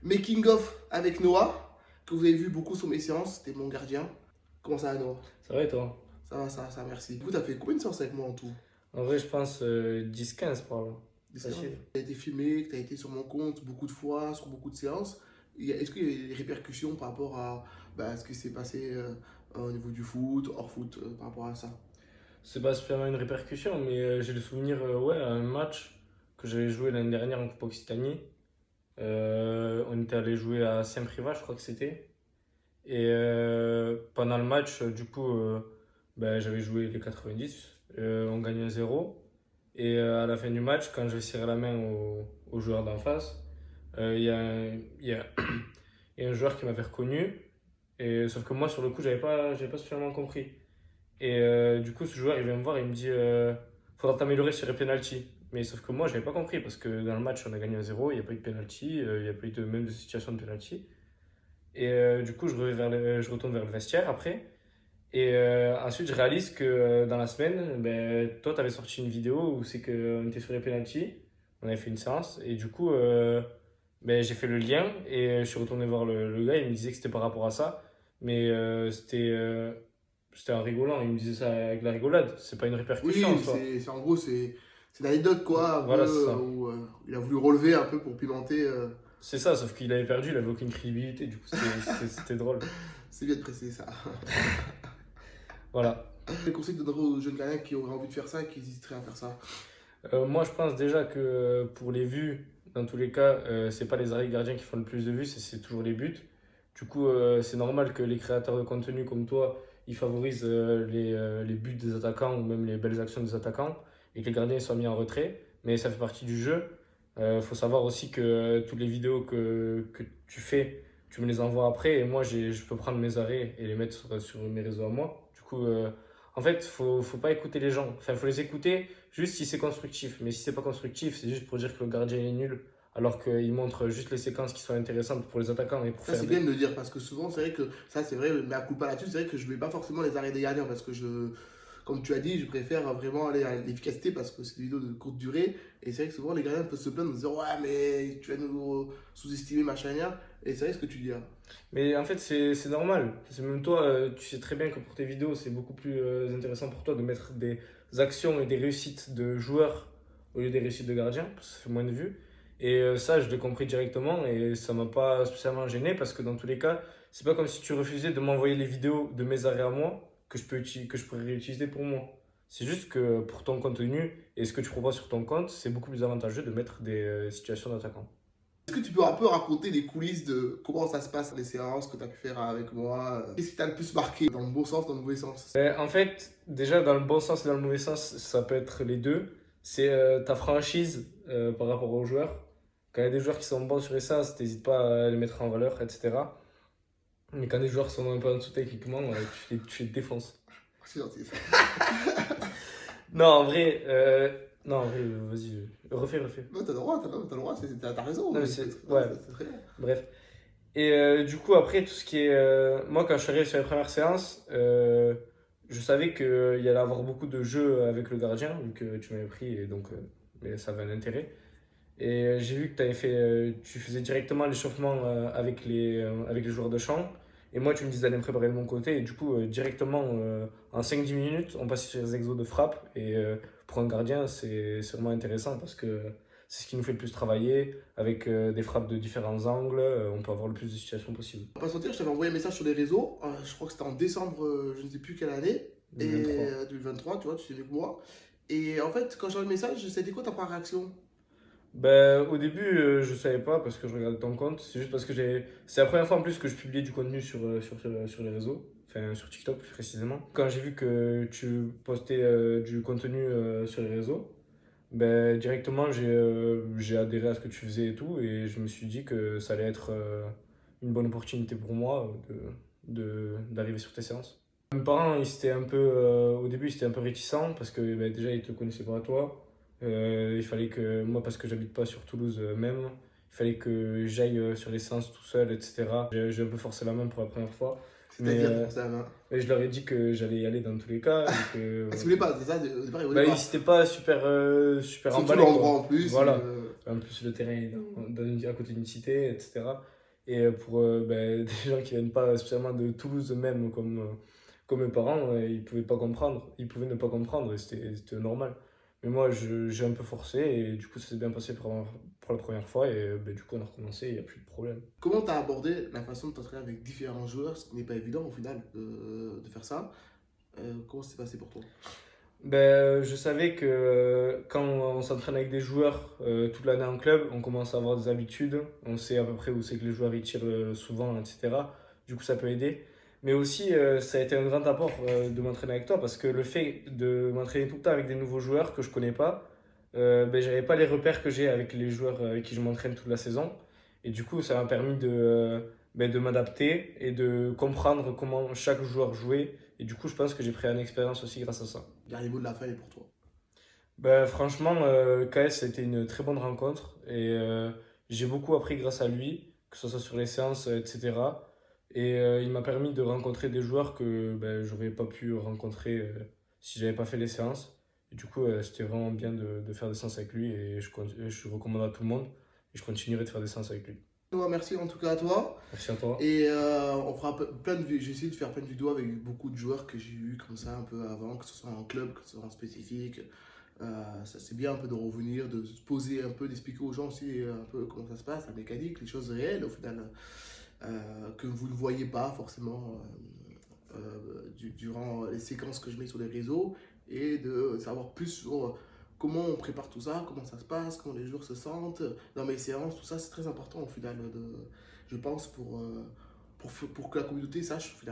Making of avec Noah, que vous avez vu beaucoup sur mes séances, c'était mon gardien. Comment ça va, Noah? Ça va et toi? Ça va, merci. Du coup, t'as fait combien de séances avec moi en tout? En vrai, je pense 10-15 par là. Des séances? Facile. T'as été filmé, que t'as été sur mon compte beaucoup de fois, sur beaucoup de séances. Est-ce qu'il y a eu des répercussions par rapport à ce qui s'est passé au niveau du foot, hors foot, par rapport à ça? C'est pas spécialement une répercussion, mais j'ai le souvenir ouais, à un match que j'avais joué l'année dernière en Coupe Occitanie. On était allé jouer à Saint-Privat, je crois que c'était. Et pendant le match, du coup, ben, j'avais joué les 90. On gagnait 1-0. Et à la fin du match, quand j'ai serré la main au joueur d'en face, il y a il y a, il y a un joueur qui m'avait reconnu. Et, sauf que moi, sur le coup, j'avais pas spécialement compris. Et du coup, ce joueur, il vient me voir et il me dit faudra t'améliorer sur les penalties. Mais sauf que moi, j'avais pas compris parce que dans le match, on a gagné 1-0, il n'y a pas eu de penalty, il n'y a pas eu même de situation de penalty. Et du coup, je retourne vers le vestiaire après. Et ensuite, je réalise que dans la semaine, ben, toi, tu avais sorti une vidéo où c'est qu'on était sur les penalties. On avait fait une séance. Et du coup, ben, j'ai fait le lien et je suis retourné voir le gars. Il me disait que c'était par rapport à ça. Mais c'était en rigolant. Il me disait ça avec la rigolade. C'est pas une répercussion en Oui, soi. en gros, c'est l'anecdote quoi, un peu, Voilà, c'est ça. où il a voulu relever un peu pour pimenter. C'est ça, sauf qu'il avait perdu, il avait aucune crédibilité. Du coup, c'était drôle. C'est bien de préciser ça. Voilà. Quel conseil tu donnerais aux jeunes gardiens qui auraient envie de faire ça et qui hésiteraient à faire ça? Moi, je pense déjà que pour les vues, dans tous les cas, c'est pas les arrière gardiens qui font le plus de vues, c'est toujours les buts. Du coup, c'est normal que les créateurs de contenu comme toi, ils favorisent les buts des attaquants ou même les belles actions des attaquants et que les gardiens soient mis en retrait. Mais ça fait partie du jeu. Faut savoir aussi que toutes les vidéos que tu fais, tu me les envoies après et moi, je peux prendre mes arrêts et les mettre sur mes réseaux à moi. Du coup, en fait, faut pas écouter les gens. Enfin, faut les écouter juste si c'est constructif. Mais si c'est pas constructif, c'est juste pour dire que le gardien est nul, alors qu'il montre juste les séquences qui sont intéressantes pour les attaquants et pour Ça, faire c'est des. bien de le dire parce que souvent, c'est vrai que ça, c'est vrai, mais à coup pas là-dessus, c'est vrai que je ne vais pas forcément les arrêts des gardiens parce que comme tu as dit, je préfère vraiment aller à l'efficacité parce que c'est des vidéos de courte durée. Et c'est vrai que souvent, les gardiens peuvent se plaindre en disant ouais, mais tu vas nous sous-estimer, machin, rien. Et c'est vrai ce que tu dis là. Mais en fait, c'est normal. C'est même toi, tu sais très bien que pour tes vidéos, c'est beaucoup plus intéressant pour toi de mettre des actions et des réussites de joueurs au lieu des réussites de gardiens, parce que ça fait moins de vues. Et ça, je l'ai compris directement et ça m'a pas spécialement gêné parce que dans tous les cas, c'est pas comme si tu refusais de m'envoyer les vidéos de mes arrêts à moi que je pourrais réutiliser pour moi. C'est juste que pour ton contenu et ce que tu proposes sur ton compte, c'est beaucoup plus avantageux de mettre des situations d'attaquant. Est-ce que tu peux un peu raconter les coulisses de comment ça se passe, les séances que tu as pu faire avec moi? Qu'est-ce qui t'a le plus marqué dans le bon sens, dans le mauvais sens? En fait, déjà dans le bon sens et dans le mauvais sens, ça peut être les deux. C'est ta franchise par rapport aux joueurs. Quand il y a des joueurs qui sont bons sur les sens, n'hésite pas à les mettre en valeur, etc. Mais quand des joueurs sont un peu en dessous techniquement, tu les défonces. C'est gentil ça. Non, en vrai, non, en vrai, vas-y, refais. Non, t'as le droit, t'as le droit, t'as raison. Non, mais ouais, C'est très bien. bref. Et du coup, après, tout ce qui est. Moi, quand je suis arrivé sur les premières séances, je savais qu'il y allait avoir beaucoup de jeux avec le gardien, vu que tu m'avais pris, et donc mais ça avait un intérêt. Et j'ai vu que tu faisais directement l'échauffement avec les joueurs de champ. Et moi, tu me disais d'aller me préparer de mon côté. Et du coup, directement, en 5-10 minutes, on passait sur les exos de frappe. Et pour un gardien, c'est vraiment intéressant parce que c'est ce qui nous fait le plus travailler. Avec des frappes de différents angles, on peut avoir le plus de situations possibles. On va pas se mentir, je t'avais envoyé un message sur les réseaux, je crois que c'était en décembre, je ne sais plus quelle année, et 2023. 2023, tu vois, tu sais mieux que moi. Et en fait, quand j'ai envoyé le message, c'était quoi ta première réaction? Ben, au début, je savais pas parce que je regardais ton compte. C'est juste parce que c'est la première fois en plus que je publiais du contenu sur les réseaux, enfin sur TikTok plus précisément. Quand j'ai vu que tu postais du contenu sur les réseaux, ben, directement j'ai adhéré à ce que tu faisais et tout. Et je me suis dit que ça allait être une bonne opportunité pour moi d'arriver sur tes séances. Mes parents, au début, ils étaient un peu réticents parce que ben, déjà, ils te connaissaient pas toi. Il fallait que, moi, parce que j'habite pas sur Toulouse même, il fallait que j'aille sur les séances tout seul, etc. J'ai un peu forcé la main pour la première fois. Mais, C'est-à-dire pour ça, hein. mais je leur ai dit que j'allais y aller dans tous les cas. Et que, Ah, si vous voulez pas, c'est ça, au départ, ils voulaient bah, ils pas. n'étaient pas super Surtout emballés, l'endroit quoi. en plus. Voilà. En plus, le terrain est à côté d'une cité, etc. Et pour ben, des gens qui viennent pas spécialement de Toulouse même, comme mes parents, ils pouvaient pas comprendre. Ils pouvaient ne pas comprendre et c'était normal. Mais moi, j'ai un peu forcé et du coup, ça s'est bien passé pour la première fois. Et ben, du coup, on a recommencé, il n'y a plus de problème. Comment tu as abordé la façon de t'entraîner avec différents joueurs, ce qui n'est pas évident au final de faire ça. Comment ça s'est passé pour toi? Ben, je savais que quand on s'entraîne avec des joueurs toute l'année en club, on commence à avoir des habitudes, on sait à peu près où c'est que les joueurs ils tirent souvent, etc. Du coup, ça peut aider. Mais aussi, ça a été un grand apport de m'entraîner avec toi parce que le fait de m'entraîner tout le temps avec des nouveaux joueurs que je connais pas, ben, j'avais pas les repères que j'ai avec les joueurs avec qui je m'entraîne toute la saison. Et du coup, ça m'a permis ben, de m'adapter et de comprendre comment chaque joueur jouait. Et du coup, je pense que j'ai pris une expérience aussi grâce à ça. Dernier mot de la fin est pour toi. Ben, franchement, KS, c'était une très bonne rencontre et j'ai beaucoup appris grâce à lui, que ce soit sur les séances, etc. Et il m'a permis de rencontrer des joueurs que ben, j'aurais pas pu rencontrer si j'avais pas fait les séances. Et du coup, c'était vraiment bien de faire des séances avec lui et je recommande à tout le monde et je continuerai de faire des séances avec lui. Merci en tout cas à toi. Merci à toi. Et on fera plein de j'ai essayé de faire plein de vidéos avec beaucoup de joueurs que j'ai eu comme ça un peu avant, que ce soit en club, que ce soit en spécifique. Ça c'est bien un peu de revenir, de se poser un peu, d'expliquer aux gens aussi un peu comment ça se passe, la mécanique, les choses réelles au final que vous ne voyez pas forcément durant les séquences que je mets sur les réseaux et de savoir plus sur comment on prépare tout ça, comment ça se passe, comment les joueurs se sentent dans mes séances, tout ça c'est très important au final je pense pour que la communauté sache au final